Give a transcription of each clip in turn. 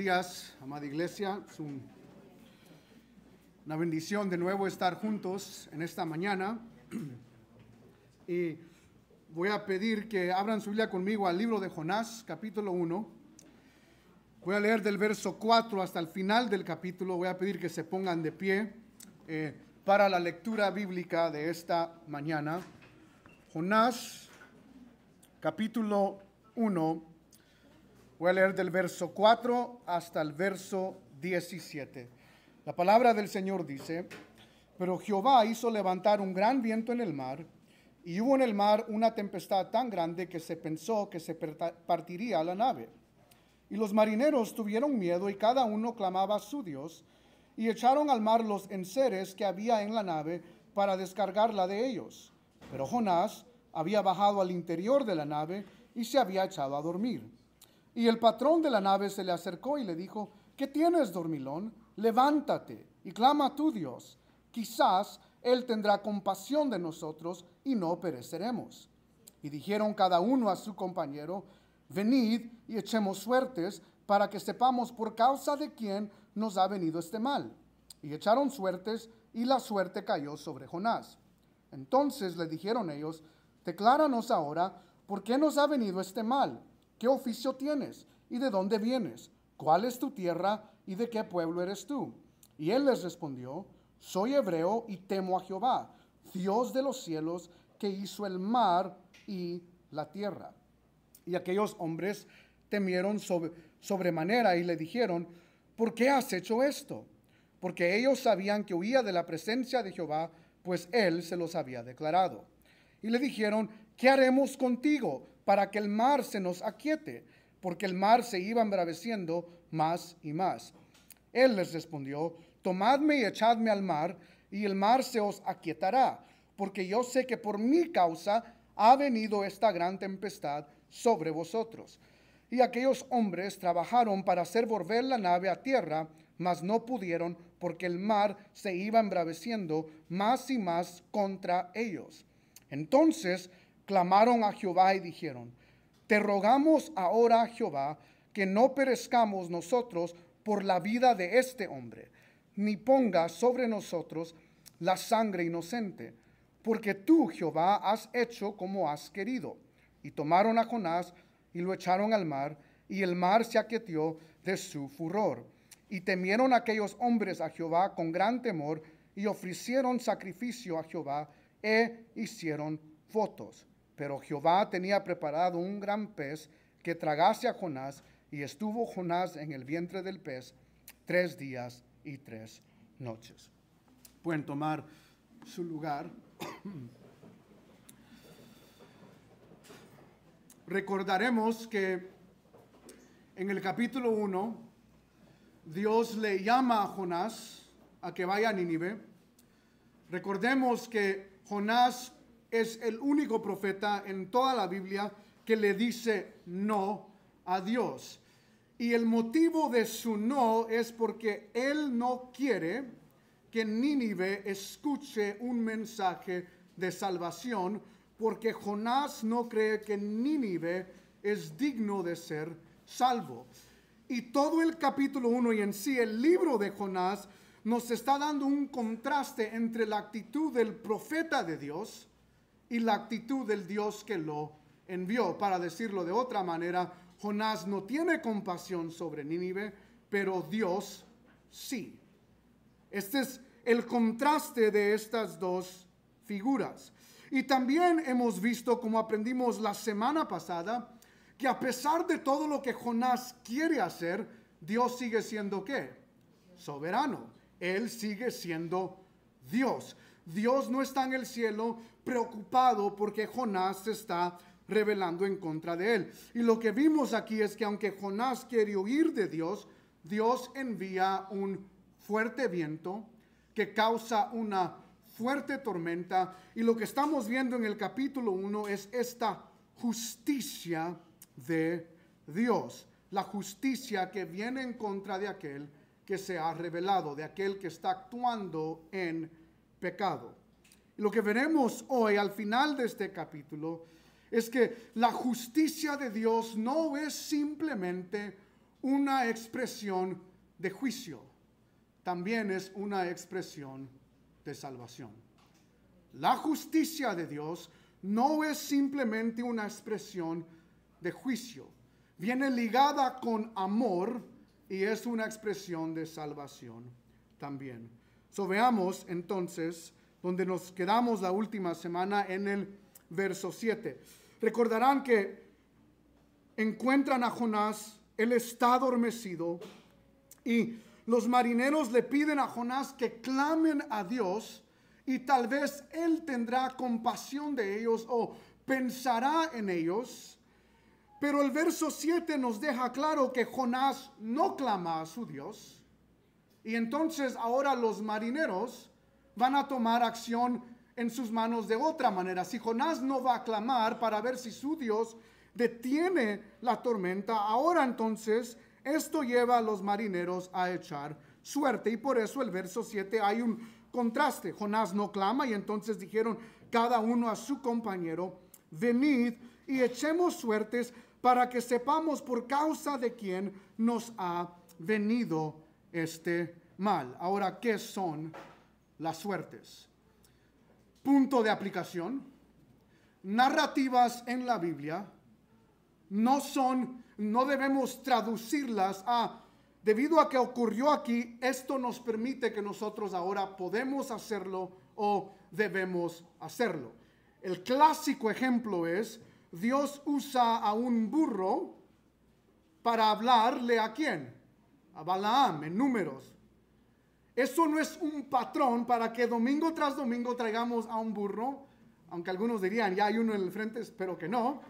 días, amada iglesia. Es una bendición de nuevo estar juntos en esta mañana. Y voy a pedir que abran su Biblia conmigo al libro de Jonás, capítulo 1. Voy a leer del verso 4 hasta el final del capítulo. Voy a pedir que se pongan de pie para la lectura bíblica de esta mañana. Jonás, capítulo 1. Voy a leer del verso 4 hasta el verso 17. La palabra del Señor dice: Pero Jehová hizo levantar un gran viento en el mar, y hubo en el mar una tempestad tan grande que se pensó que se partiría la nave. Y los marineros tuvieron miedo, y cada uno clamaba a su Dios, y echaron al mar los enseres que había en la nave para descargarla de ellos. Pero Jonás había bajado al interior de la nave y se había echado a dormir. Y el patrón de la nave se le acercó y le dijo: ¿Qué tienes, dormilón? Levántate y clama a tu Dios. Quizás Él tendrá compasión de nosotros y no pereceremos. Y dijeron cada uno a su compañero: Venid y echemos suertes para que sepamos por causa de quién nos ha venido este mal. Y echaron suertes, y la suerte cayó sobre Jonás. Entonces le dijeron ellos: Decláranos ahora por qué nos ha venido este mal. ¿Qué oficio tienes? ¿Y de dónde vienes? ¿Cuál es tu tierra? ¿Y de qué pueblo eres tú? Y él les respondió: Soy hebreo y temo a Jehová, Dios de los cielos, que hizo el mar y la tierra. Y aquellos hombres temieron sobremanera y le dijeron: ¿Por qué has hecho esto? Porque ellos sabían que huía de la presencia de Jehová, pues él se los había declarado. Y le dijeron: ¿Qué haremos contigo para que el mar se nos aquiete? Porque el mar se iba embraveciendo más y más. Él les respondió: Tomadme y echadme al mar, y el mar se os aquietará, porque yo sé que por mi causa ha venido esta gran tempestad sobre vosotros. Y aquellos hombres trabajaron para hacer volver la nave a tierra, mas no pudieron, porque el mar se iba embraveciendo más y más contra ellos. Entonces clamaron a Jehová y dijeron: Te rogamos ahora, Jehová, que no perezcamos nosotros por la vida de este hombre, ni ponga sobre nosotros la sangre inocente, porque tú, Jehová, has hecho como has querido. Y tomaron a Jonás y lo echaron al mar, y el mar se aquieteó de su furor. Y temieron aquellos hombres a Jehová con gran temor, y ofrecieron sacrificio a Jehová, e hicieron votos. Pero Jehová tenía preparado un gran pez que tragase a Jonás, y estuvo Jonás en el vientre del pez 3 días y 3 noches. Pueden tomar su lugar. Recordaremos que en el capítulo 1, Dios le llama a Jonás a que vaya a Nínive. Recordemos que Jonás es el único profeta en toda la Biblia que le dice no a Dios. Y el motivo de su no es porque él no quiere que Nínive escuche un mensaje de salvación, porque Jonás no cree que Nínive es digno de ser salvo. Y todo el capítulo 1 y en sí el libro de Jonás nos está dando un contraste entre la actitud del profeta de Dios y la actitud del Dios que lo envió. Para decirlo de otra manera, Jonás no tiene compasión sobre Nínive, pero Dios sí. Este es el contraste de estas dos figuras. Y también hemos visto, como aprendimos la semana pasada, que a pesar de todo lo que Jonás quiere hacer, Dios sigue siendo ¿qué? Soberano. Él sigue siendo Dios. Dios no está en el cielo preocupado porque Jonás se está rebelando en contra de él. Y lo que vimos aquí es que aunque Jonás quiere huir de Dios, Dios envía un fuerte viento que causa una fuerte tormenta. Y lo que estamos viendo en el capítulo 1 es esta justicia de Dios. La justicia que viene en contra de aquel que se ha revelado, de aquel que está actuando en pecado. Lo que veremos hoy al final de este capítulo es que la justicia de Dios no es simplemente una expresión de juicio, también es una expresión de salvación. La justicia de Dios no es simplemente una expresión de juicio, viene ligada con amor y es una expresión de salvación también. Veamos entonces donde nos quedamos la última semana en el verso 7. Recordarán que encuentran a Jonás, él está adormecido y los marineros le piden a Jonás que clamen a Dios y tal vez él tendrá compasión de ellos o pensará en ellos. Pero el verso 7 nos deja claro que Jonás no clama a su Dios. Y entonces ahora los marineros van a tomar acción en sus manos de otra manera. Si Jonás no va a clamar para ver si su Dios detiene la tormenta, ahora entonces esto lleva a los marineros a echar suerte. Y por eso el verso 7 hay un contraste. Jonás no clama y entonces dijeron cada uno a su compañero: venid y echemos suertes para que sepamos por causa de quién nos ha venido este mal. Ahora, ¿qué son las suertes? Punto de aplicación: narrativas en la Biblia no debemos traducirlas a, debido a que ocurrió aquí, esto nos permite que nosotros ahora podemos hacerlo o debemos hacerlo. El clásico ejemplo es: Dios usa a un burro para hablarle ¿a quién? A Balaam en Números. Eso no es un patrón para que domingo tras domingo traigamos a un burro, aunque algunos dirían ya hay uno en el frente, espero que no.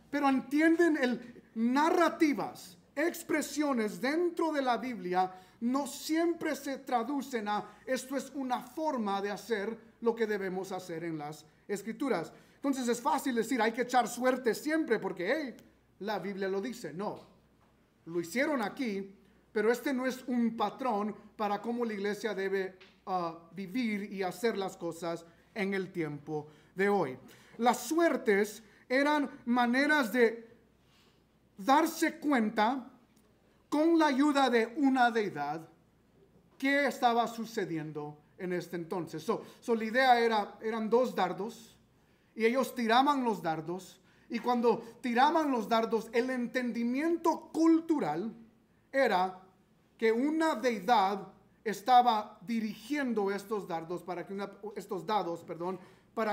Pero entienden, narrativas, expresiones dentro de la Biblia no siempre se traducen a esto es una forma de hacer lo que debemos hacer en las Escrituras. Entonces es fácil decir hay que echar suerte siempre porque la Biblia lo dice. No, lo hicieron aquí, pero este no es un patrón para cómo la iglesia debe vivir y hacer las cosas en el tiempo de hoy. Las suertes eran maneras de darse cuenta con la ayuda de una deidad qué estaba sucediendo en este entonces. La idea eran dos dardos y ellos tiraban los dardos, y cuando tiraban los dardos el entendimiento cultural era que una deidad estaba dirigiendo estos dados para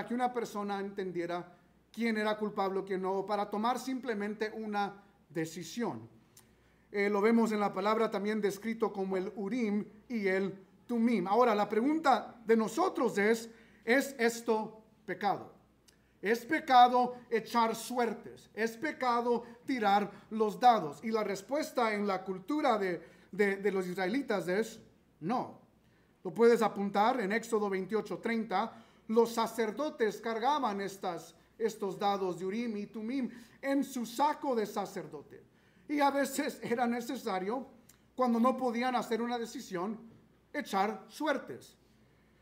que una persona entendiera quién era culpable o quién no, para tomar simplemente una decisión. Lo vemos en la palabra también descrito como el Urim y el Tumim. Ahora, la pregunta de nosotros ¿es esto pecado? ¿Es pecado echar suertes? ¿Es pecado tirar los dados? Y la respuesta en la cultura de los israelitas es no. Lo puedes apuntar en Éxodo 28:30. Los sacerdotes cargaban estos dados de Urim y Tumim en su saco de sacerdote. Y a veces era necesario, cuando no podían hacer una decisión, echar suertes.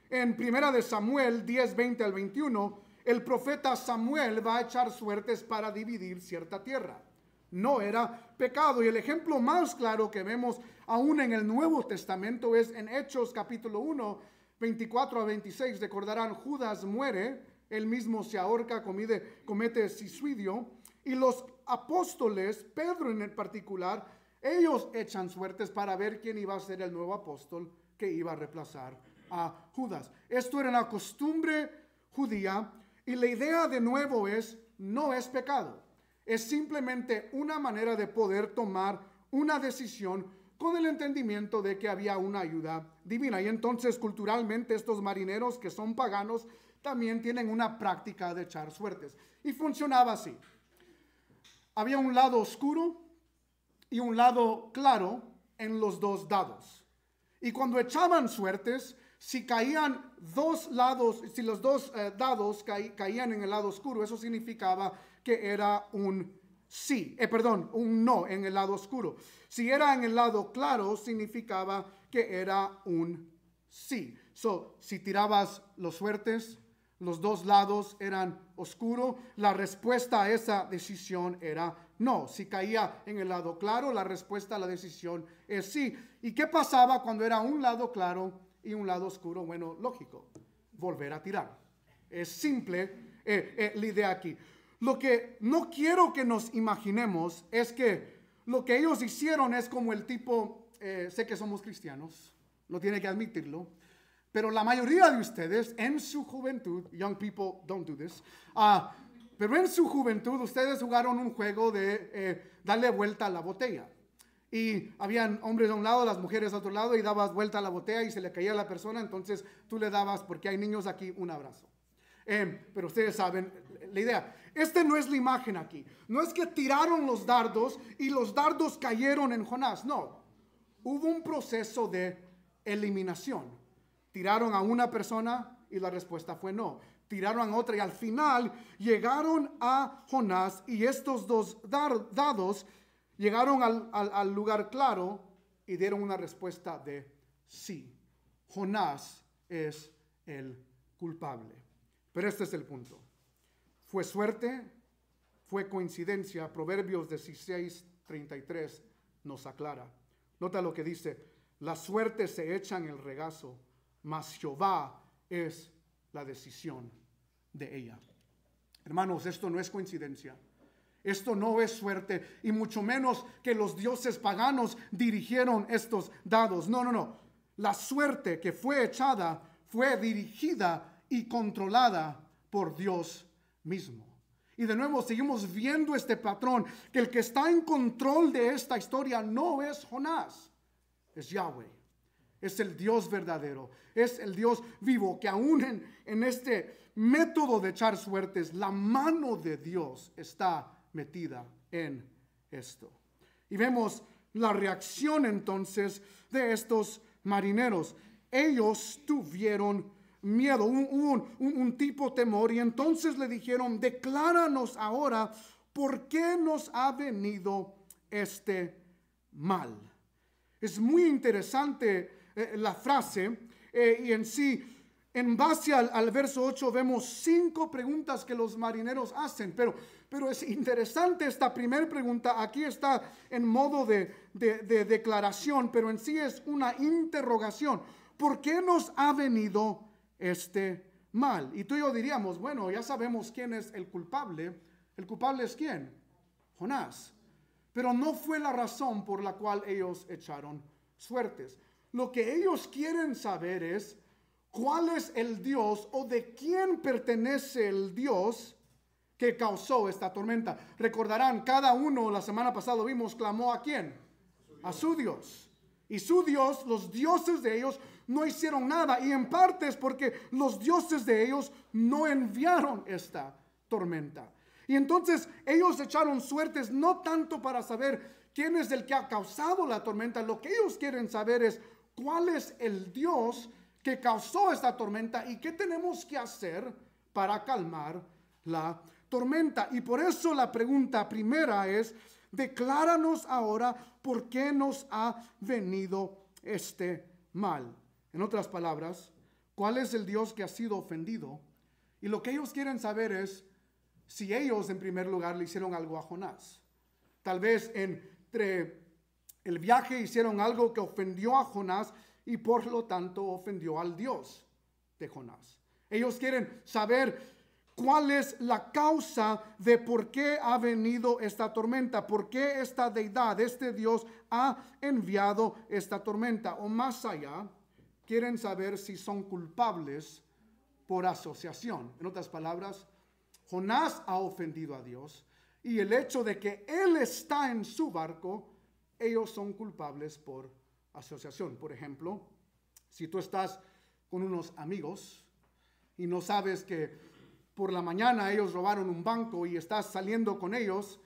En 1 de Samuel 10:20 al 21, el profeta Samuel va a echar suertes para dividir cierta tierra. No era pecado. Y el ejemplo más claro que vemos aún en el Nuevo Testamento es en Hechos capítulo 1, 24 a 26. Recordarán, Judas muere, él mismo se ahorca, comete suicidio, y los apóstoles, Pedro en el particular, ellos echan suertes para ver quién iba a ser el nuevo apóstol que iba a reemplazar a Judas. Esto era una costumbre judía, y la idea de nuevo no es pecado. Es simplemente una manera de poder tomar una decisión con el entendimiento de que había una ayuda divina. Y entonces culturalmente estos marineros que son paganos también tienen una práctica de echar suertes. Y funcionaba así. Había un lado oscuro y un lado claro en los dos dados. Y cuando echaban suertes, si caían dos lados, si los dos dados caían en el lado oscuro, eso significaba que era un no en el lado oscuro. Si era en el lado claro, significaba que era un sí. Si tirabas los suertes, los dos lados eran oscuros, la respuesta a esa decisión era no. Si caía en el lado claro, la respuesta a la decisión es sí. ¿Y qué pasaba cuando era un lado claro y un lado oscuro? Bueno, lógico, volver a tirar. Es simple la idea aquí. Lo que no quiero que nos imaginemos es que lo que ellos hicieron es como el tipo, sé que somos cristianos, no tiene que admitirlo, pero la mayoría de ustedes en su juventud, young people don't do this, pero en su juventud ustedes jugaron un juego de darle vuelta a la botella. Y habían hombres a un lado, las mujeres a otro lado, y dabas vuelta a la botella y se le caía a la persona, entonces tú le dabas, porque hay niños aquí, un abrazo. Pero ustedes saben la idea. No es la imagen aquí. No es que tiraron los dardos y los dardos cayeron en Jonás. No. Hubo un proceso de eliminación. Tiraron a una persona y la respuesta fue no. Tiraron a otra y al final llegaron a Jonás y estos dos dados llegaron al lugar claro y dieron una respuesta de sí. Jonás es el culpable. Pero este es el punto. ¿Fue suerte? ¿Fue coincidencia? Proverbios 16:33 nos aclara. Nota lo que dice: la suerte se echa en el regazo, mas Jehová es la decisión de ella. Hermanos, esto no es coincidencia. Esto no es suerte, y mucho menos que los dioses paganos dirigieron estos dados. No. La suerte que fue echada fue dirigida y controlada por Dios mismo. Y de nuevo seguimos viendo este patrón, que el que está en control de esta historia no es Jonás, es Yahweh. Es el Dios verdadero, es el Dios vivo, que aún en este método de echar suertes, la mano de Dios está metida en esto. Y vemos la reacción entonces de estos marineros. Ellos tuvieron miedo, un tipo temor, y entonces le dijeron: decláranos ahora por qué nos ha venido este mal. Es muy interesante la frase, y en sí, en base al verso 8 vemos 5 preguntas que los marineros hacen, pero es interesante esta primera pregunta. Aquí está en modo de declaración, pero en sí es una interrogación. ¿Por qué nos ha venido este mal? Y tú y yo diríamos: bueno, ya sabemos quién es el culpable. ¿El culpable es quién? Jonás. Pero no fue la razón por la cual ellos echaron suertes. Lo que ellos quieren saber es cuál es el Dios, o de quién pertenece el Dios que causó esta tormenta. Recordarán, cada uno, la semana pasada vimos, clamó ¿a quién? A su Dios. Y su Dios, los dioses de ellos, no hicieron nada. Y en parte es porque los dioses de ellos no enviaron esta tormenta. Y entonces ellos echaron suertes no tanto para saber quién es el que ha causado la tormenta. Lo que ellos quieren saber es cuál es el Dios que causó esta tormenta y qué tenemos que hacer para calmar la tormenta. Y por eso la pregunta primera es: decláranos ahora por qué nos ha venido este mal. En otras palabras, ¿cuál es el Dios que ha sido ofendido? Y lo que ellos quieren saber es si ellos en primer lugar le hicieron algo a Jonás. Tal vez entre el viaje hicieron algo que ofendió a Jonás y por lo tanto ofendió al Dios de Jonás. Ellos quieren saber cuál es la causa de por qué ha venido esta tormenta, por qué esta deidad, este Dios, ha enviado esta tormenta. O más allá, quieren saber si son culpables por asociación. En otras palabras, Jonás ha ofendido a Dios, y el hecho de que él está en su barco, ellos son culpables por asociación. Por ejemplo, si tú estás con unos amigos y no sabes que por la mañana ellos robaron un banco y estás saliendo con ellos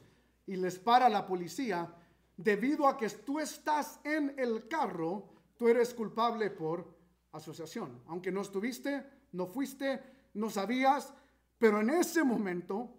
y les para la policía, debido a que tú estás en el carro, tú eres culpable por asociación. Aunque no estuviste, no fuiste, no sabías, pero en ese momento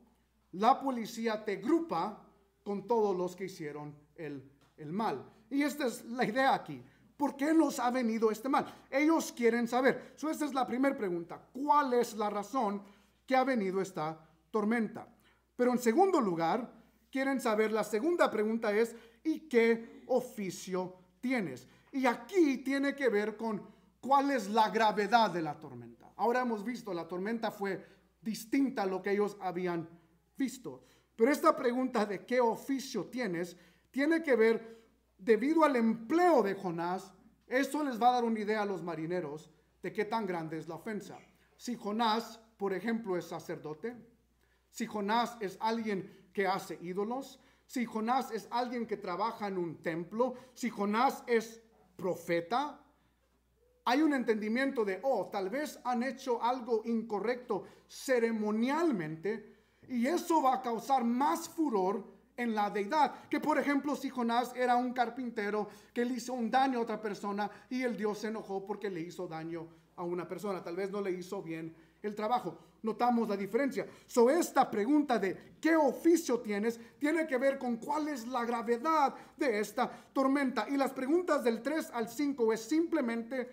la policía te agrupa con todos los que hicieron el mal. Y esta es la idea aquí. ¿Por qué nos ha venido este mal? Ellos quieren saber. Esta es la primera pregunta. ¿Cuál es la razón que ha venido esta tormenta? Pero en segundo lugar, quieren saber, la segunda pregunta es, ¿y qué oficio tienes? Y aquí tiene que ver con cuál es la gravedad de la tormenta. Ahora hemos visto, la tormenta fue distinta a lo que ellos habían visto. Pero esta pregunta de qué oficio tienes, tiene que ver, debido al empleo de Jonás, eso les va a dar una idea a los marineros de qué tan grande es la ofensa. Si Jonás, por ejemplo, es sacerdote, si Jonás es alguien que hace ídolos, si Jonás es alguien que trabaja en un templo, si Jonás es profeta, hay un entendimiento de, tal vez han hecho algo incorrecto ceremonialmente, y eso va a causar más furor en la deidad. Que por ejemplo, si Jonás era un carpintero que le hizo un daño a otra persona y el Dios se enojó porque le hizo daño a una persona, tal vez no le hizo bien el trabajo. Notamos la diferencia. Esta pregunta de qué oficio tienes tiene que ver con cuál es la gravedad de esta tormenta. Y las preguntas del 3 al 5 es simplemente,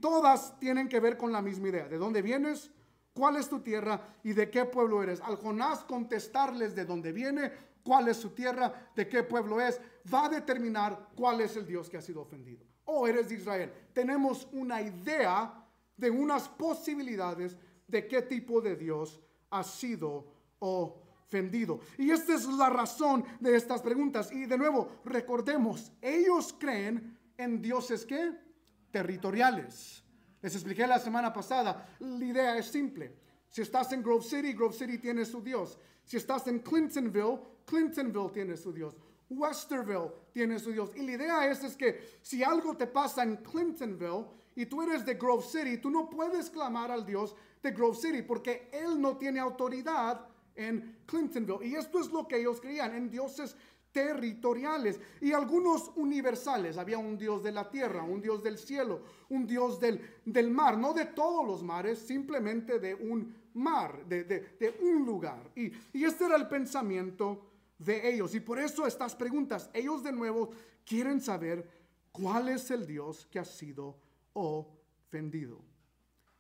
todas tienen que ver con la misma idea. ¿De dónde vienes? ¿Cuál es tu tierra? ¿Y de qué pueblo eres? Al Jonás contestarles de dónde viene, cuál es su tierra, de qué pueblo es, va a determinar cuál es el Dios que ha sido ofendido. Eres de Israel. Tenemos una idea de unas posibilidades de qué tipo de Dios ha sido ofendido. Y esta es la razón de estas preguntas. Y de nuevo, recordemos, ellos creen en dioses ¿qué? Territoriales. Les expliqué la semana pasada, la idea es simple. Si estás en Grove City tiene su Dios. Si estás en Clintonville tiene su Dios. Westerville tiene su Dios. Y la idea es que si algo te pasa en Clintonville y tú eres de Grove City, tú no puedes clamar al Dios de Grove City porque él no tiene autoridad en Clintonville. Y esto es lo que ellos creían, en dioses territoriales y algunos universales. Había un Dios de la tierra, un Dios del cielo, un Dios del mar, no de todos los mares, simplemente de un mar, de un lugar. Y este era el pensamiento de ellos. Y por eso estas preguntas, ellos de nuevo quieren saber cuál es el Dios que ha sido ofendido.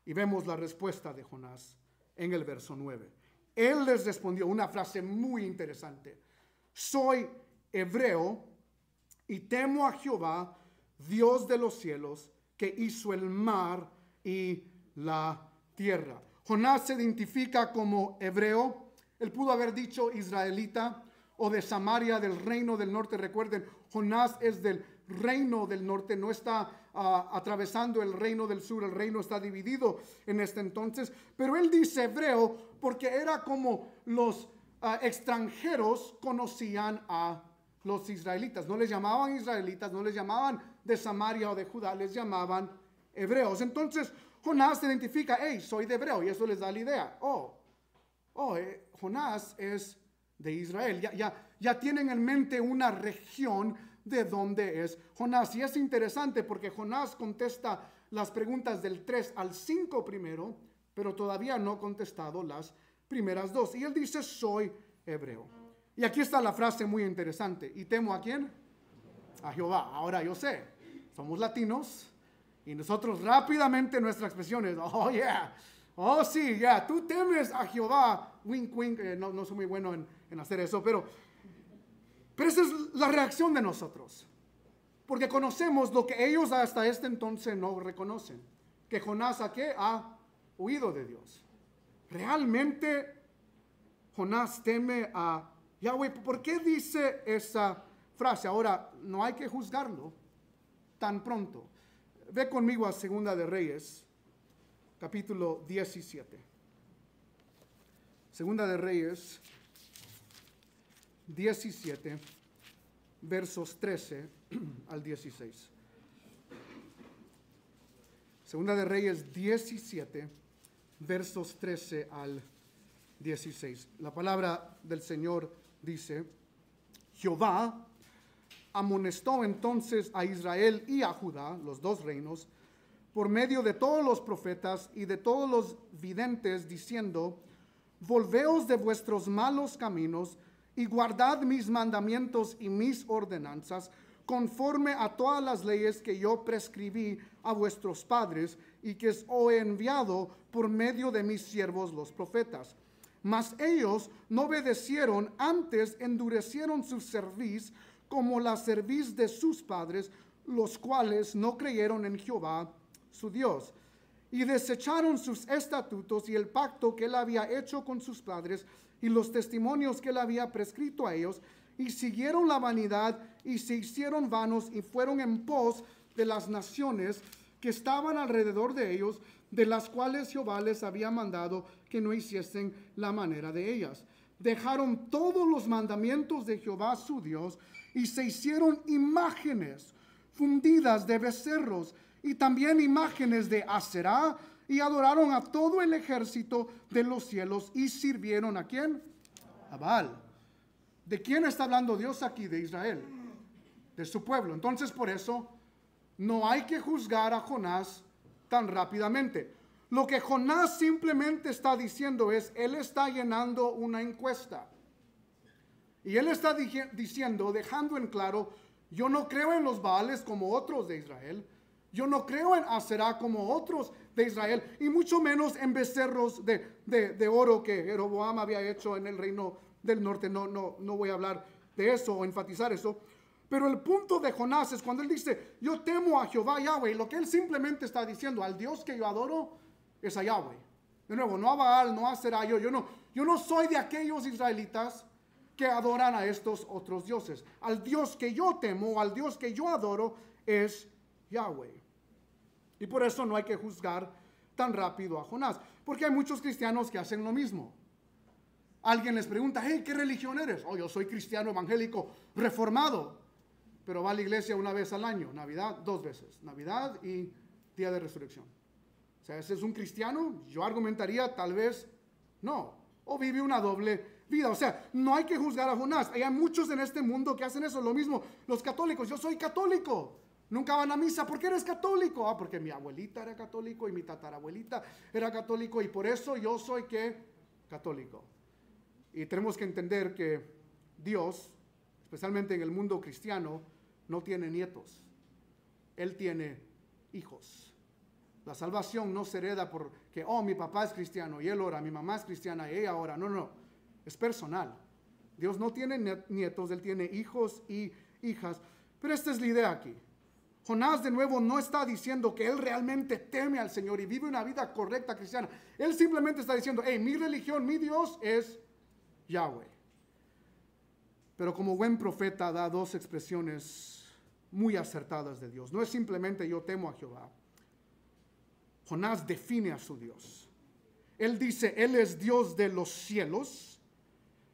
Y vemos la respuesta de Jonás en el verso 9. Él les respondió una frase muy interesante. Soy hebreo y temo a Jehová, Dios de los cielos, que hizo el mar y la tierra. Jonás se identifica como hebreo. Él pudo haber dicho israelita o de Samaria, del reino del norte. Recuerden, Jonás es del reino del norte, no está atravesando el reino del sur. El reino está dividido en este entonces. Pero él dice hebreo porque era como los extranjeros conocían a los israelitas. No les llamaban israelitas, no les llamaban de Samaria o de Judá, les llamaban hebreos. Entonces Jonás se identifica, soy de hebreo, y eso les da la idea. Jonás es de Israel. Ya tienen en mente una región de donde es Jonás. Y es interesante porque Jonás contesta las preguntas del 3 al 5 primero, pero todavía no ha contestado las primeras dos. Y él dice, soy hebreo. Y aquí está la frase muy interesante. ¿Y temo a quién? A Jehová. Ahora yo sé, somos latinos y nosotros rápidamente nuestra expresión es, sí, tú temes a Jehová. Wink, wink. No soy muy bueno en hacer eso, pero esa es la reacción de nosotros. Porque conocemos lo que ellos hasta este entonces no reconocen. Que Jonás ha huido de Dios. Realmente Jonás teme a Yahweh. ¿Por qué dice esa frase? Ahora, no hay que juzgarlo tan pronto. Ve conmigo a Segunda de Reyes, capítulo 17. Segunda de Reyes 17, versos 13 al 16. Segunda de Reyes 17, versos 13 al 16. La palabra del Señor dice, Jehová amonestó entonces a Israel y a Judá, los dos reinos, por medio de todos los profetas y de todos los videntes, diciendo, volveos de vuestros malos caminos y guardad mis mandamientos y mis ordenanzas, conforme a todas las leyes que yo prescribí a vuestros padres y que os he enviado por medio de mis siervos los profetas. Mas ellos no obedecieron, antes endurecieron su cerviz como la cerviz de sus padres, los cuales no creyeron en Jehová su Dios, y desecharon sus estatutos y el pacto que él había hecho con sus padres y los testimonios que él había prescrito a ellos, y siguieron la vanidad y se hicieron vanos y fueron en pos de las naciones que estaban alrededor de ellos, de las cuales Jehová les había mandado que no hiciesen la manera de ellas. Dejaron todos los mandamientos de Jehová su Dios y se hicieron imágenes fundidas de becerros y también imágenes de Aserá, y adoraron a todo el ejército de los cielos y sirvieron ¿a quién? A Baal. ¿De quién está hablando Dios aquí? De Israel, de su pueblo. Entonces por eso no hay que juzgar a Jonás tan rápidamente. Lo que Jonás simplemente está diciendo es, él está llenando una encuesta. Y él está diciendo, dejando en claro, yo no creo en los Baales como otros de Israel. Yo no creo en Aserá como otros de Israel. Y mucho menos en becerros de oro que Jeroboam había hecho en el reino del norte. No voy a hablar de eso o enfatizar eso. Pero el punto de Jonás es cuando él dice, yo temo a Jehová Yahweh. Lo que él simplemente está diciendo, al Dios que yo adoro es a Yahweh. De nuevo, no a Baal, no a Aserá. Yo no soy de aquellos israelitas que adoran a estos otros dioses. Al Dios que yo temo, al Dios que yo adoro es Yahweh. Y por eso no hay que juzgar tan rápido a Jonás, porque hay muchos cristianos que hacen lo mismo. Alguien les pregunta, hey, ¿qué religión eres? Oh, yo soy cristiano evangélico reformado, pero va a la iglesia una vez al año, Navidad 2 veces, Navidad y Día de Resurrección. O sea, ¿ese es un cristiano? Yo argumentaría tal vez no, o vive una doble vida. O sea, no hay que juzgar a Jonás. Hay muchos en este mundo que hacen eso, lo mismo los católicos. Yo soy católico. Nunca van a misa. ¿Por qué eres católico? Ah, porque mi abuelita era católico y mi tatarabuelita era católico y por eso yo soy ¿qué? Católico. Y tenemos que entender que Dios, especialmente en el mundo cristiano, no tiene nietos. Él tiene hijos. La salvación no se hereda porque, oh, mi papá es cristiano y él ora, mi mamá es cristiana y ella ora. No. Es personal. Dios no tiene nietos, él tiene hijos y hijas. Pero esta es la idea aquí. Jonás de nuevo no está diciendo que él realmente teme al Señor y vive una vida correcta cristiana. Él simplemente está diciendo, hey, mi religión, mi Dios es Yahweh. Pero como buen profeta da 2 expresiones muy acertadas de Dios. No es simplemente yo temo a Jehová. Jonás define a su Dios. Él dice, él es Dios de los cielos.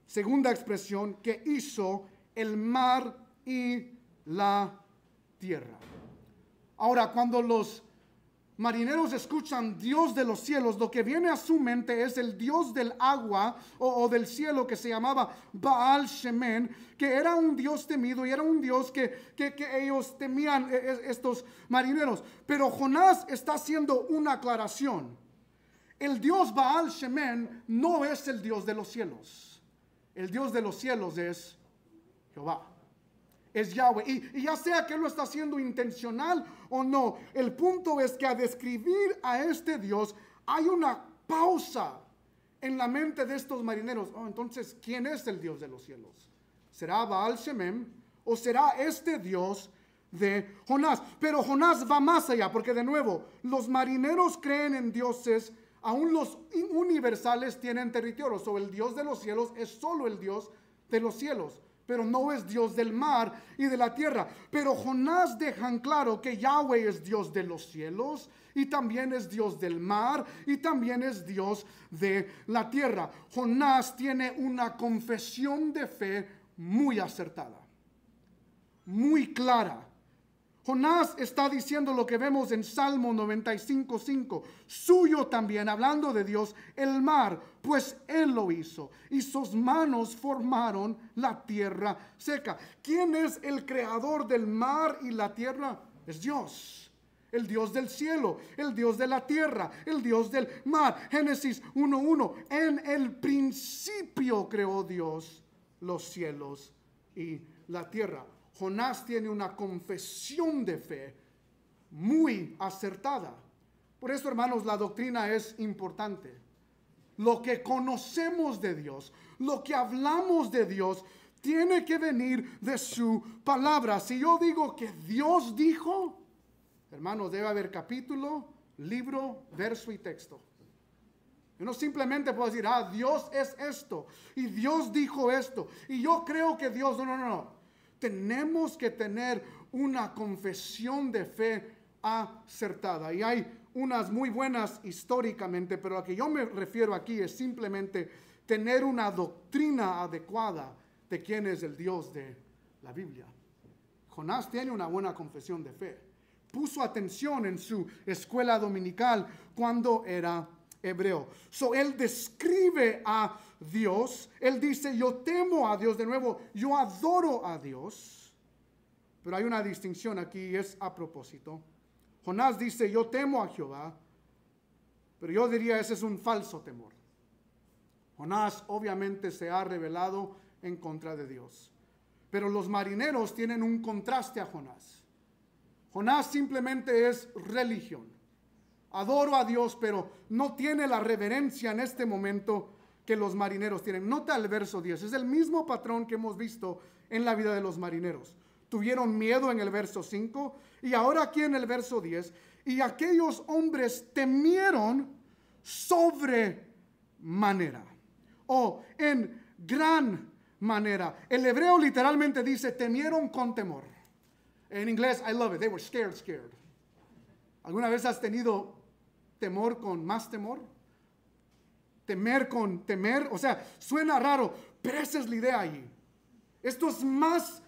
Segunda expresión, que hizo el mar y la tierra. Ahora, cuando los marineros escuchan Dios de los cielos, lo que viene a su mente es el Dios del agua o del cielo que se llamaba Baal Shemen, que era un Dios temido y era un Dios que ellos temían, estos marineros. Pero Jonás está haciendo una aclaración. El Dios Baal Shemen no es el Dios de los cielos. El Dios de los cielos es Jehová. Es Yahweh. Y ya sea que él lo está haciendo intencional o no, el punto es que al describir a este Dios hay una pausa en la mente de estos marineros. Oh, entonces, ¿quién es el Dios de los cielos? ¿Será Baal Shemen o será este Dios de Jonás? Pero Jonás va más allá, porque de nuevo, los marineros creen en dioses, aún los universales tienen territorios. O el Dios de los cielos es solo el Dios de los cielos, pero no es Dios del mar y de la tierra. Pero Jonás dejan claro que Yahweh es Dios de los cielos y también es Dios del mar y también es Dios de la tierra. Jonás tiene una confesión de fe muy acertada, muy clara. Jonás está diciendo lo que vemos en Salmo 95:5. Suyo también, hablando de Dios, el mar, pues Él lo hizo, y sus manos formaron la tierra seca. ¿Quién es el creador del mar y la tierra? Es Dios. El Dios del cielo, el Dios de la tierra, el Dios del mar. Génesis 1:1. En el principio creó Dios los cielos y la tierra. Jonás tiene una confesión de fe muy acertada. Por eso, hermanos, la doctrina es importante. lo que conocemos de Dios, lo que hablamos de Dios, tiene que venir de su palabra. Si yo digo que Dios dijo, hermanos, debe haber capítulo, libro, verso y texto. Yo no simplemente puedo decir, Dios es esto, y Dios dijo esto, y yo creo que Dios, no. Tenemos que tener una confesión de fe acertada. Y hay unas muy buenas históricamente, pero a lo que yo me refiero aquí es simplemente tener una doctrina adecuada de quién es el Dios de la Biblia. Jonás tiene una buena confesión de fe. Puso atención en su escuela dominical cuando era hebreo. Él describe a Dios. Él dice, yo temo a Dios. De nuevo, yo adoro a Dios. Pero hay una distinción aquí, es a propósito. Jonás dice, yo temo a Jehová. Pero yo diría, ese es un falso temor. Jonás obviamente se ha rebelado en contra de Dios. Pero los marineros tienen un contraste a Jonás. Jonás simplemente es religión. Adoro a Dios, pero no tiene la reverencia en este momento que los marineros tienen. Nota el verso 10. Es el mismo patrón que hemos visto en la vida de los marineros. Tuvieron miedo en el verso 5 y ahora aquí en el verso 10. Y aquellos hombres temieron sobremanera o en gran manera. El hebreo literalmente dice temieron con temor. En inglés, I love it. They were scared. ¿Alguna vez has tenido temor con más temor? Temer con temer. O sea, suena raro, pero esa es la idea allí. Esto es más,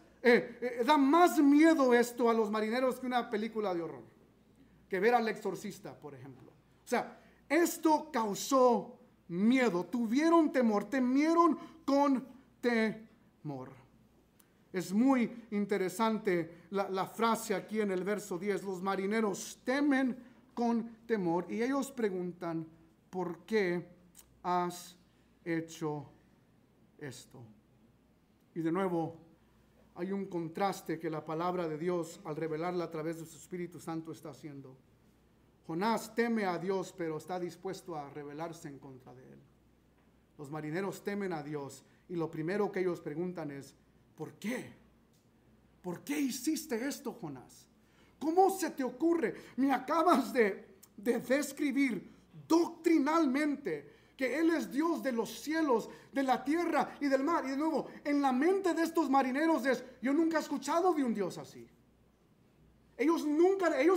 da más miedo esto a los marineros que una película de horror. Que ver al exorcista, por ejemplo. O sea, esto causó miedo. Tuvieron temor, temieron con temor. Es muy interesante la frase aquí en el verso 10. Los marineros temen con temor y ellos preguntan, ¿por qué has hecho esto? Y de nuevo, hay un contraste que la palabra de Dios, al revelarla a través de su Espíritu Santo, está haciendo. Jonás teme a Dios, pero está dispuesto a rebelarse en contra de él. Los marineros temen a Dios y lo primero que ellos preguntan es, ¿por qué? ¿Por qué hiciste esto, Jonás? ¿Cómo se te ocurre? Me acabas de describir doctrinalmente que Él es Dios de los cielos, de la tierra y del mar. Y de nuevo, en la mente de estos marineros es, yo nunca he escuchado de un Dios así. Ellos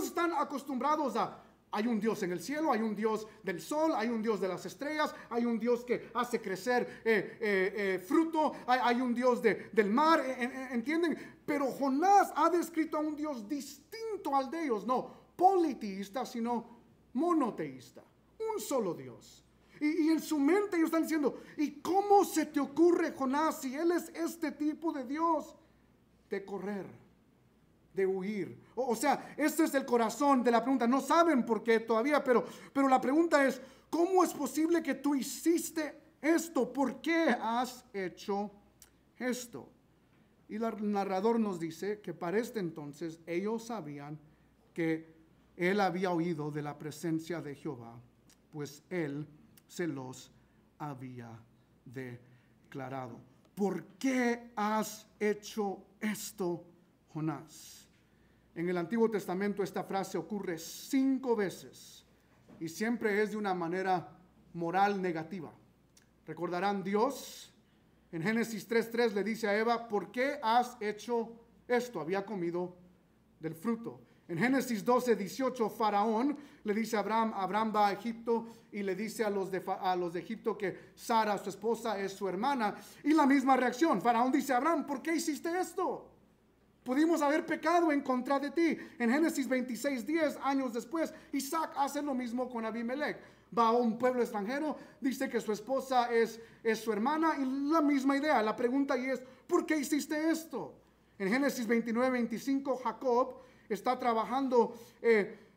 están acostumbrados a, hay un Dios en el cielo, hay un Dios del sol, hay un Dios de las estrellas, hay un Dios que hace crecer fruto, hay un Dios del mar, ¿entienden? Pero Jonás ha descrito a un Dios distinto al de ellos, no politeísta, sino monoteísta, un solo Dios. Y en su mente ellos están diciendo, ¿y cómo se te ocurre, Jonás, si Él es este tipo de Dios, de correr, de huir? O sea, este es el corazón de la pregunta. No saben por qué todavía, pero la pregunta es, ¿cómo es posible que tú hiciste esto? ¿Por qué has hecho esto? Y el narrador nos dice que para este entonces ellos sabían que él había oído de la presencia de Jehová, pues él se los había declarado. ¿Por qué has hecho esto, Jonás? En el Antiguo Testamento esta frase ocurre 5 veces y siempre es de una manera moral negativa. Recordarán, Dios en Génesis 3:3 le dice a Eva, ¿por qué has hecho esto? Había comido del fruto. En Génesis 12:18 Faraón le dice a Abraham va a Egipto y le dice a los de Egipto que Sara, su esposa, es su hermana. Y la misma reacción, Faraón dice a Abraham, ¿por qué hiciste esto? Pudimos haber pecado en contra de ti. En Génesis 26:10, años después, Isaac hace lo mismo con Abimelech. Va a un pueblo extranjero, dice que su esposa es su hermana y la misma idea. La pregunta ahí es, ¿por qué hiciste esto? En Génesis 29:25, Jacob está trabajando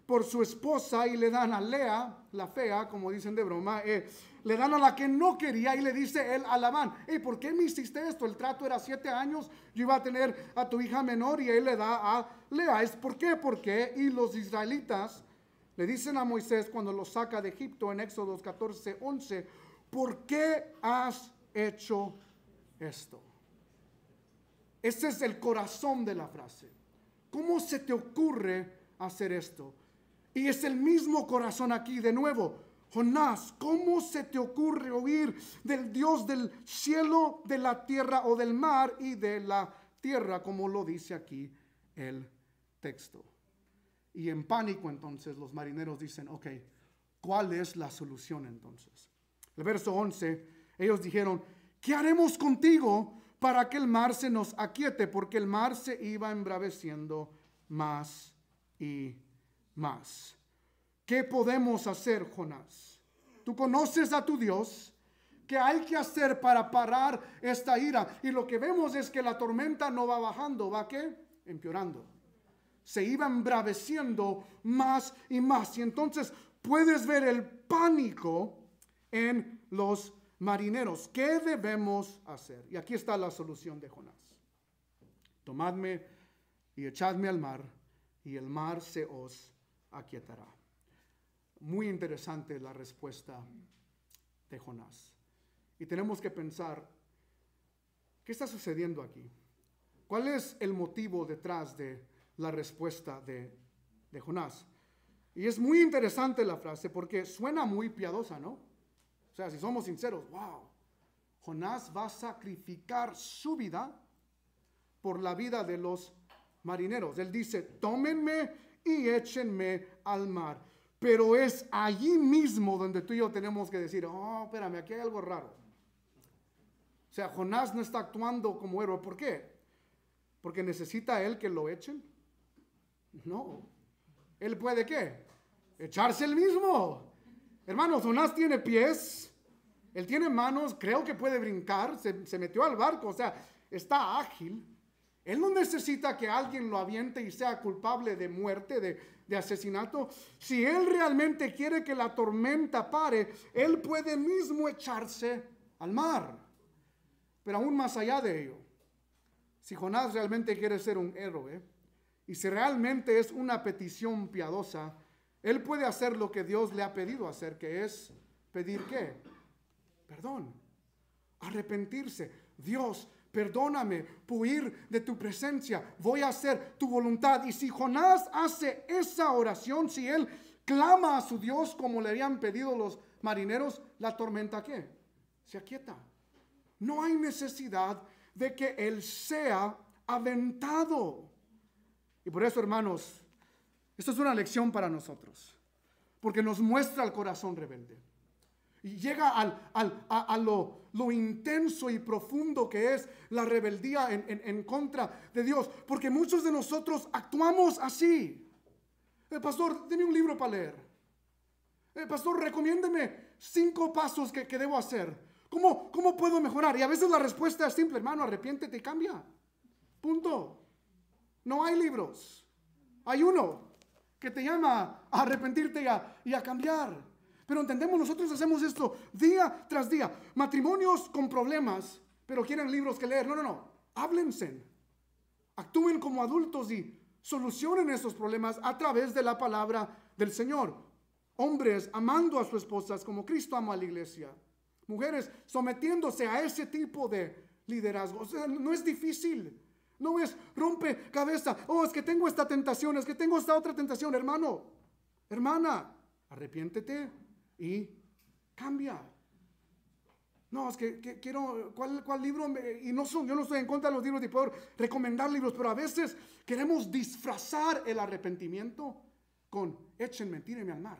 por su esposa y le dan a Lea, la fea, como dicen de broma, le dan a la que no quería y le dice él a Labán, ¿por qué me hiciste esto? El trato era 7 años, yo iba a tener a tu hija menor y él le da a Lea. ¿Por qué? ¿Por qué? Y los israelitas le dicen a Moisés cuando lo saca de Egipto en Éxodo 14:11, ¿por qué has hecho esto? Ese es el corazón de la frase. ¿Cómo se te ocurre hacer esto? Y es el mismo corazón aquí de nuevo. Jonás, ¿cómo se te ocurre huir del Dios del cielo, de la tierra o del mar y de la tierra, como lo dice aquí el texto? Y en pánico entonces los marineros dicen, ok, ¿cuál es la solución entonces? El verso 11, ellos dijeron, ¿qué haremos contigo para que el mar se nos aquiete? Porque el mar se iba embraveciendo más y más. ¿Qué podemos hacer, Jonás? Tú conoces a tu Dios. ¿Qué hay que hacer para parar esta ira? Y lo que vemos es que la tormenta no va bajando, ¿va qué? Empeorando. Se iba embraveciendo más y más. Y entonces puedes ver el pánico en los marineros. ¿Qué debemos hacer? Y aquí está la solución de Jonás. Tomadme y echadme al mar, y el mar se os aquietará. Muy interesante la respuesta de Jonás. Y tenemos que pensar, ¿qué está sucediendo aquí? ¿Cuál es el motivo detrás de la respuesta de Jonás? Y es muy interesante la frase porque suena muy piadosa, ¿no? O sea, si somos sinceros, wow, Jonás va a sacrificar su vida por la vida de los marineros. Él dice, tómenme y échenme al mar. Pero es allí mismo donde tú y yo tenemos que decir, oh, espérame, aquí hay algo raro. O sea, Jonás no está actuando como héroe. ¿Por qué? ¿Porque necesita él que lo echen? No. ¿Él puede qué? Echarse el mismo. Hermano, Jonás tiene pies, él tiene manos, creo que puede brincar, se metió al barco, o sea, está ágil. Él no necesita que alguien lo aviente y sea culpable de muerte, de asesinato. Si él realmente quiere que la tormenta pare, él puede mismo echarse al mar. Pero aún más allá de ello, si Jonás realmente quiere ser un héroe, y si realmente es una petición piadosa, él puede hacer lo que Dios le ha pedido hacer, que es pedir ¿qué? Perdón, arrepentirse. Dios, perdóname, huir de tu presencia, voy a hacer tu voluntad. Y si Jonás hace esa oración, si él clama a su Dios como le habían pedido los marineros, la tormenta ¿qué? Se aquieta. No hay necesidad de que él sea aventado. Y por eso, hermanos, esto es una lección para nosotros, porque nos muestra el corazón rebelde. Y llega a lo intenso y profundo que es la rebeldía en contra de Dios. Porque muchos de nosotros actuamos así. Pastor, deme un libro para leer. Pastor, recomiéndeme 5 pasos que debo hacer. ¿Cómo puedo mejorar? Y a veces la respuesta es simple, hermano, arrepiéntete y cambia. Punto. No hay libros. Hay uno que te llama a arrepentirte y a cambiar. Pero entendemos, nosotros hacemos esto día tras día. Matrimonios con problemas, pero quieren libros que leer. No. Háblense. Actúen como adultos y solucionen esos problemas a través de la palabra del Señor. Hombres amando a sus esposas como Cristo ama a la iglesia. Mujeres sometiéndose a ese tipo de liderazgo. O sea, no es difícil. No es rompe cabeza. Oh, es que tengo esta tentación, es que tengo esta otra tentación. Hermano, hermana, arrepiéntete y cambia. No, es que quiero, ¿cuál libro? Y yo no estoy en contra de los libros de poder recomendar libros, pero a veces queremos disfrazar el arrepentimiento con échenme, tírenme al mar.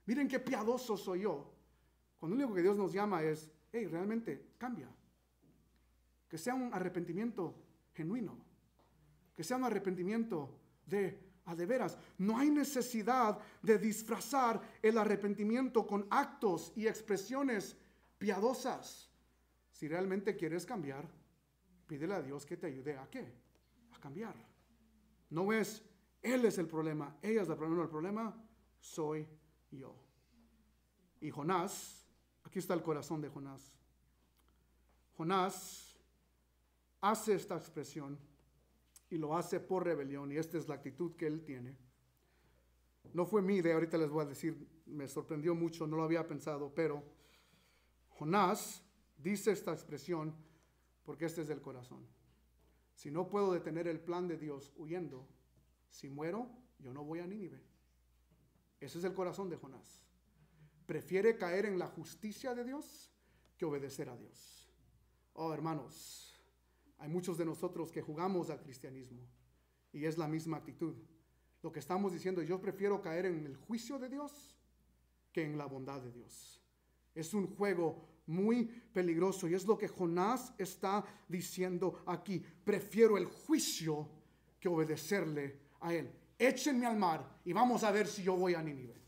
Miren qué piadoso soy yo. Cuando lo único que Dios nos llama es, hey, realmente cambia. Que sea un arrepentimiento genuino. Que sea un arrepentimiento de veras. No hay necesidad de disfrazar el arrepentimiento con actos y expresiones piadosas. Si realmente quieres cambiar, pídele a Dios que te ayude a ¿qué? A cambiar. No es Él es el problema, ella es el problema. No, el problema soy yo. Y Jonás, aquí está el corazón de Jonás. Jonás hace esta expresión y lo hace por rebelión, y esta es la actitud que él tiene. No fue mi idea, ahorita les voy a decir, me sorprendió mucho, no lo había pensado, pero Jonás dice esta expresión porque este es el corazón. Si no puedo detener el plan de Dios huyendo, si muero, yo no voy a Nínive. Ese es el corazón de Jonás. Prefiere caer en la justicia de Dios que obedecer a Dios. Oh, hermanos, hay muchos de nosotros que jugamos al cristianismo y es la misma actitud. Lo que estamos diciendo, yo prefiero caer en el juicio de Dios que en la bondad de Dios. Es un juego muy peligroso y es lo que Jonás está diciendo aquí. Prefiero el juicio que obedecerle a él. Échenme al mar y vamos a ver si yo voy a Nínive.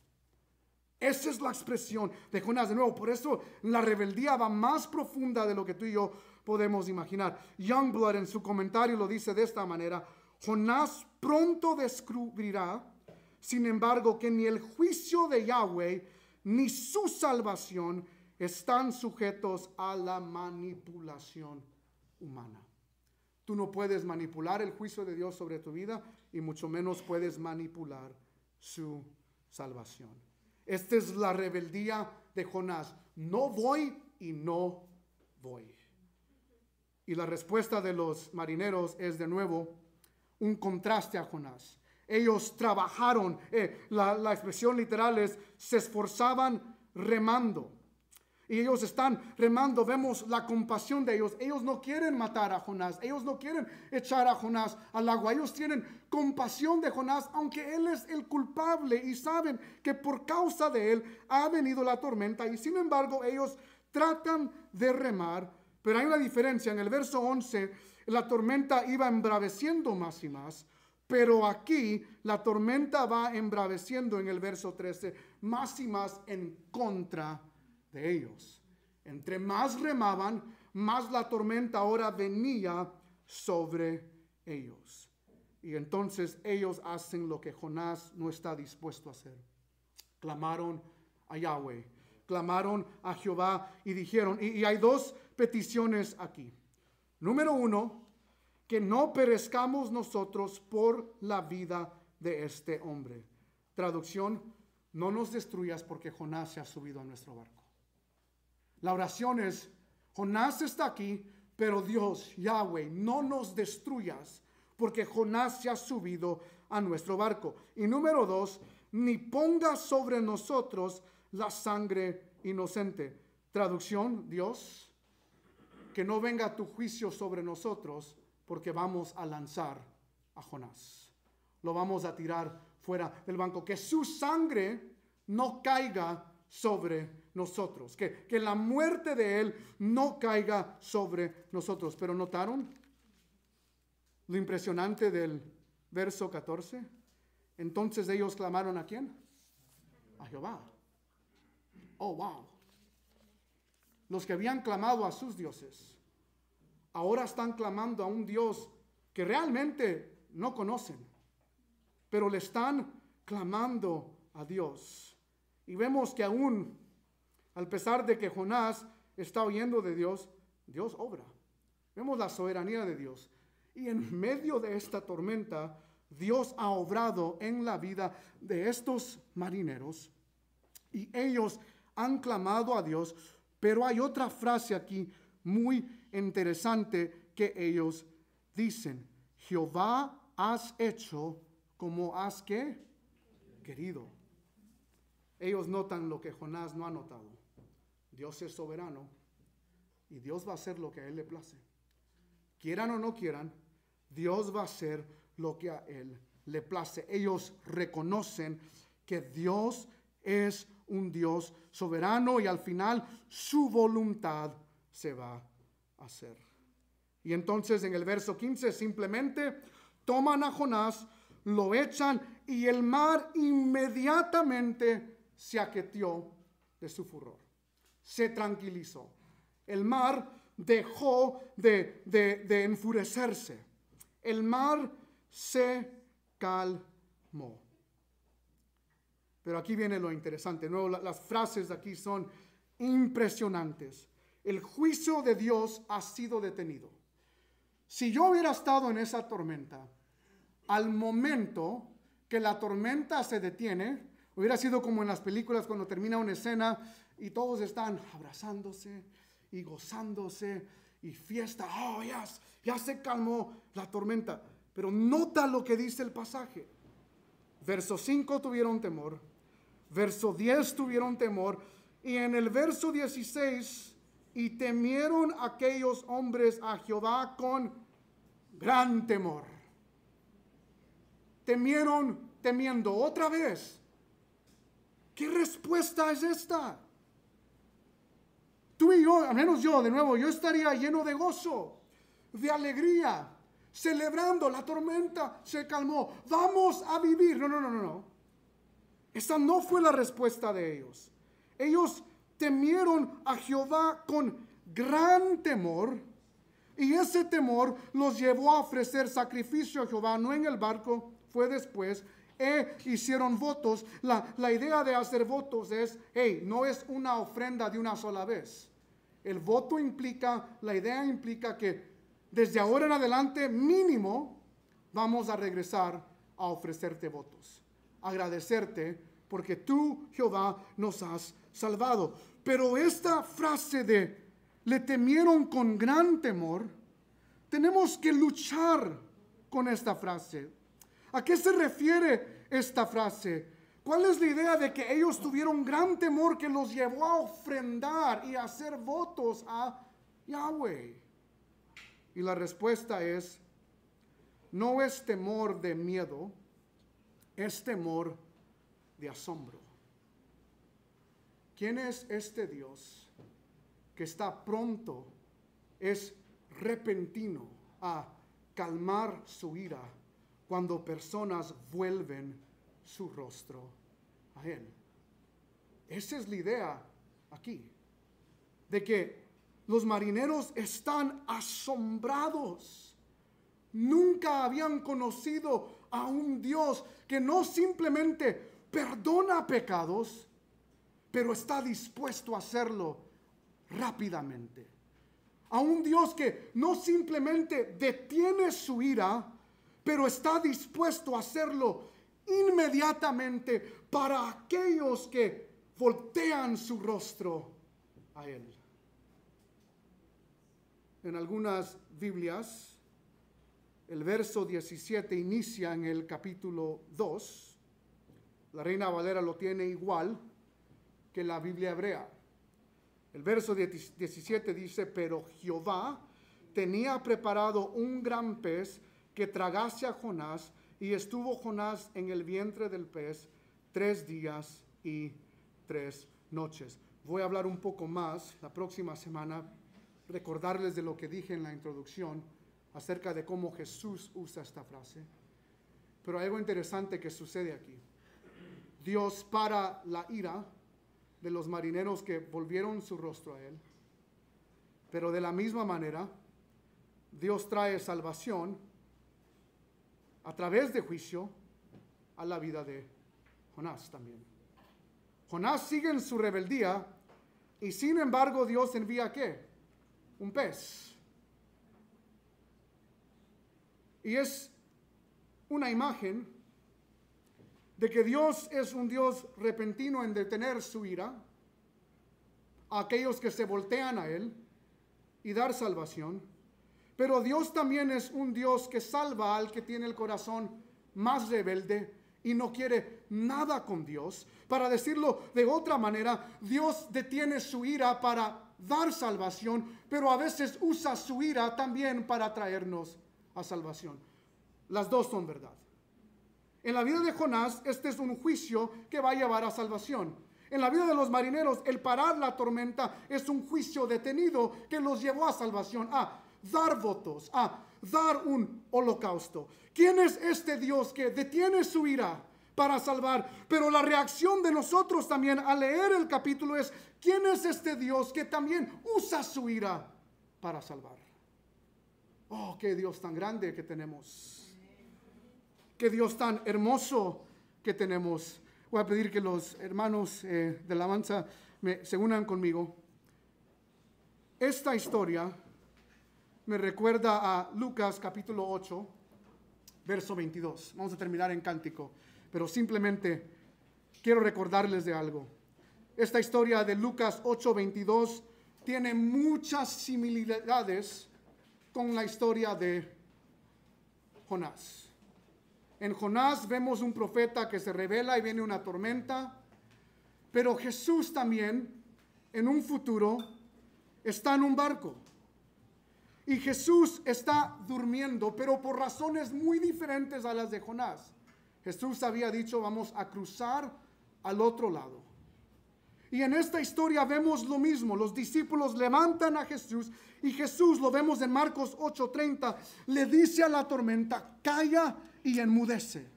Esa es la expresión de Jonás. De nuevo, por eso la rebeldía va más profunda de lo que tú y yo podemos imaginar. Youngblood en su comentario lo dice de esta manera: Jonás pronto descubrirá, sin embargo, que ni el juicio de Yahweh ni su salvación están sujetos a la manipulación humana. Tú no puedes manipular el juicio de Dios sobre tu vida y mucho menos puedes manipular su salvación. Esta es la rebeldía de Jonás. No voy y no voy. Y la respuesta de los marineros es de nuevo un contraste a Jonás. Ellos trabajaron, la expresión literal es se esforzaban remando. Y ellos están remando, vemos la compasión de ellos. Ellos no quieren matar a Jonás, ellos no quieren echar a Jonás al agua. Ellos tienen compasión de Jonás, aunque él es el culpable y saben que por causa de él ha venido la tormenta. Y sin embargo, ellos tratan de remar, pero hay una diferencia. En el verso 11, la tormenta iba embraveciendo más y más, pero aquí la tormenta va embraveciendo en el verso 13, más y más en contra de ellos. Entre más remaban, más la tormenta ahora venía sobre ellos. Y entonces ellos hacen lo que Jonás no está dispuesto a hacer. Clamaron a Yahweh, clamaron a Jehová y dijeron, y hay dos peticiones aquí. Número uno, que no perezcamos nosotros por la vida de este hombre. Traducción: no nos destruyas porque Jonás se ha subido a nuestro barco. La oración es: Jonás está aquí, pero Dios, Yahweh, no nos destruyas porque Jonás se ha subido a nuestro barco. Y número dos, ni pongas sobre nosotros la sangre inocente. Traducción: Dios, que no venga tu juicio sobre nosotros porque vamos a lanzar a Jonás. Lo vamos a tirar fuera del banco. Que su sangre no caiga sobre nosotros. Que la muerte de él no caiga sobre nosotros. Pero ¿notaron lo impresionante del verso 14? Entonces ellos clamaron ¿a quién? A Jehová. Oh, wow. Los que habían clamado a sus dioses ahora están clamando a un Dios que realmente no conocen, pero le están clamando a Dios. Y vemos que aún, a pesar de que Jonás está huyendo de Dios, Dios obra. Vemos la soberanía de Dios. Y en medio de esta tormenta, Dios ha obrado en la vida de estos marineros. Y ellos han clamado a Dios. Pero hay otra frase aquí muy interesante que ellos dicen: Jehová, has hecho como has ¿qué? Querido. Ellos notan lo que Jonás no ha notado. Dios es soberano y Dios va a hacer lo que a él le place. Quieran o no quieran, Dios va a hacer lo que a él le place. Ellos reconocen que Dios es un Dios soberano y al final su voluntad se va a hacer. Y entonces en el verso 15 simplemente toman a Jonás, lo echan y el mar inmediatamente se aquieció de su furor. Se tranquilizó. El mar dejó de enfurecerse. El mar se calmó. Pero aquí viene lo interesante. De nuevo, las frases de aquí son impresionantes. El juicio de Dios ha sido detenido. Si yo hubiera estado en esa tormenta, al momento que la tormenta se detiene, hubiera sido como en las películas cuando termina una escena y todos están abrazándose y gozándose y fiesta. Oh, ya se calmó la tormenta. Pero nota lo que dice el pasaje. Verso 5 tuvieron temor. Verso 10 tuvieron temor. Y en el verso 16, y temieron aquellos hombres a Jehová con gran temor. Temieron, temiendo. Otra vez. ¿Qué respuesta es esta? Tú y yo, al menos yo, de nuevo, yo estaría lleno de gozo, de alegría, celebrando. La tormenta se calmó. Vamos a vivir. No. Esa no fue la respuesta de ellos. Ellos temieron a Jehová con gran temor, y ese temor los llevó a ofrecer sacrificio a Jehová, no en el barco, fue después. Hicieron votos. La idea de hacer votos es, no es una ofrenda de una sola vez. El voto implica, la idea implica que desde ahora en adelante, mínimo, vamos a regresar a ofrecerte votos, agradecerte porque tú, Jehová, nos has salvado. Pero esta frase de le temieron con gran temor, tenemos que luchar con esta frase. ¿A qué se refiere esta frase? ¿Cuál es la idea de que ellos tuvieron gran temor que los llevó a ofrendar y a hacer votos a Yahweh? Y la respuesta es, no es temor de miedo, es temor de asombro. ¿Quién es este Dios que está pronto, es repentino a calmar su ira cuando personas vuelven su rostro a Él? Esa es la idea aquí, de que los marineros están asombrados. Nunca habían conocido a un Dios que no simplemente perdona pecados, pero está dispuesto a hacerlo rápidamente. A un Dios que no simplemente detiene su ira, pero está dispuesto a hacerlo inmediatamente para aquellos que voltean su rostro a Él. En algunas Biblias, el verso 17 inicia en el capítulo 2. La Reina Valera lo tiene igual que la Biblia hebrea. El verso 17 dice, pero Jehová tenía preparado un gran pez que tragase a Jonás, y estuvo Jonás en el vientre del pez 3 días y 3 noches. Voy a hablar un poco más la próxima semana, recordarles de lo que dije en la introducción acerca de cómo Jesús usa esta frase. Pero hay algo interesante que sucede aquí. Dios para la ira de los marineros que volvieron su rostro a Él, pero de la misma manera Dios trae salvación a través de juicio a la vida de Jonás también. Jonás sigue en su rebeldía y sin embargo Dios envía ¿qué? Un pez. Y es una imagen de que Dios es un Dios repentino en detener su ira a aquellos que se voltean a Él y dar salvación. Pero Dios también es un Dios que salva al que tiene el corazón más rebelde y no quiere nada con Dios. Para decirlo de otra manera, Dios detiene su ira para dar salvación, pero a veces usa su ira también para traernos a salvación. Las dos son verdad. En la vida de Jonás, este es un juicio que va a llevar a salvación. En la vida de los marineros, el parar la tormenta es un juicio detenido que los llevó a salvación, a dar votos, a dar un holocausto. ¿Quién es este Dios que detiene su ira para salvar? Pero la reacción de nosotros también al leer el capítulo es, ¿quién es este Dios que también usa su ira para salvar? Oh, qué Dios tan grande que tenemos. Qué Dios tan hermoso que tenemos. Voy a pedir que los hermanos de alabanza se unan conmigo. Esta historia me recuerda a Lucas capítulo 8, verso 22. Vamos a terminar en cántico, pero simplemente quiero recordarles de algo. esta historia de Lucas 8:22 tiene muchas similitudes con la historia de Jonás. En Jonás vemos un profeta que se revela y viene una tormenta, pero Jesús también en un futuro está en un barco. Y Jesús está durmiendo, pero por razones muy diferentes a las de Jonás. Jesús había dicho, vamos a cruzar al otro lado. Y en esta historia vemos lo mismo. Los discípulos levantan a Jesús y Jesús, lo vemos en Marcos 8:30, le dice a la tormenta, calla y enmudece.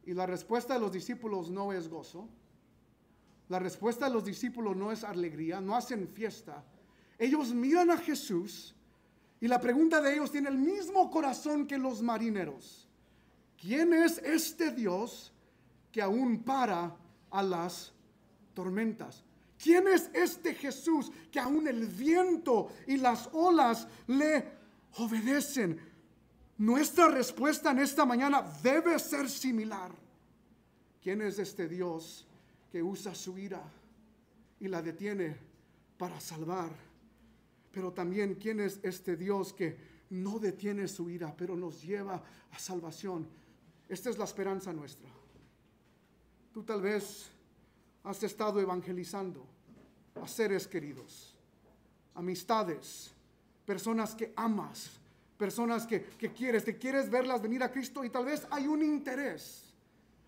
Y la respuesta de los discípulos no es gozo. La respuesta de los discípulos no es alegría, no hacen fiesta. Ellos miran a Jesús y la pregunta de ellos tiene el mismo corazón que los marineros. ¿Quién es este Dios que aún para a las tormentas? ¿Quién es este Jesús que aún el viento y las olas le obedecen? Nuestra respuesta en esta mañana debe ser similar. ¿Quién es este Dios que usa su ira y la detiene para salvar? Pero también, ¿quién es este Dios que no detiene su ira, pero nos lleva a salvación? Esta es la esperanza nuestra. Tú tal vez has estado evangelizando a seres queridos, amistades, personas que amas, personas que quieres verlas venir a Cristo, y tal vez hay un interés.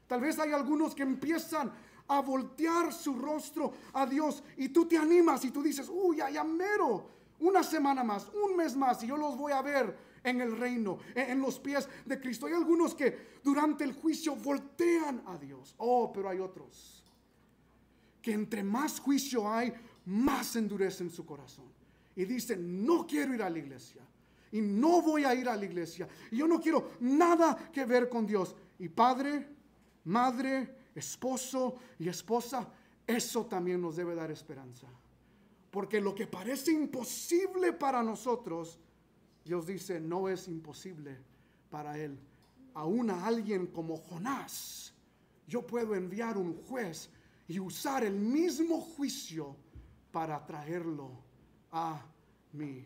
Tal vez hay algunos que empiezan a voltear su rostro a Dios y tú te animas y tú dices, uy, ya mero, una semana más, un mes más y yo los voy a ver en el reino, en los pies de Cristo. Hay algunos que durante el juicio voltean a Dios. Oh, pero hay otros que entre más juicio hay, más endurecen su corazón y dicen, no quiero ir a la iglesia y no voy a ir a la iglesia y yo no quiero nada que ver con Dios. Y padre, madre, esposo y esposa, eso también nos debe dar esperanza, porque lo que parece imposible para nosotros, Dios dice, no es imposible para Él. Aún a alguien como Jonás, yo puedo enviar un juez y usar el mismo juicio para traerlo a mí.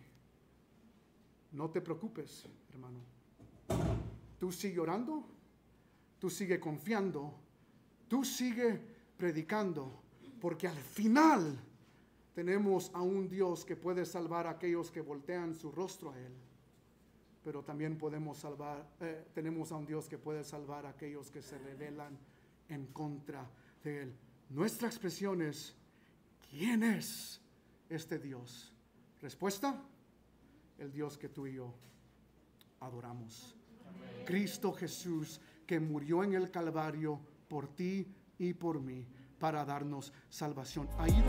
No te preocupes, hermano. Tú sigue orando, tú sigue confiando, tú sigue predicando, porque al final tenemos a un Dios que puede salvar a aquellos que voltean su rostro a Él, pero también tenemos a un Dios que puede salvar a aquellos que se rebelan en contra de Él. Nuestra expresión es, ¿quién es este Dios? Respuesta, el Dios que tú y yo adoramos. Amén. Cristo Jesús, que murió en el Calvario por ti y por mí, para darnos salvación. Ahí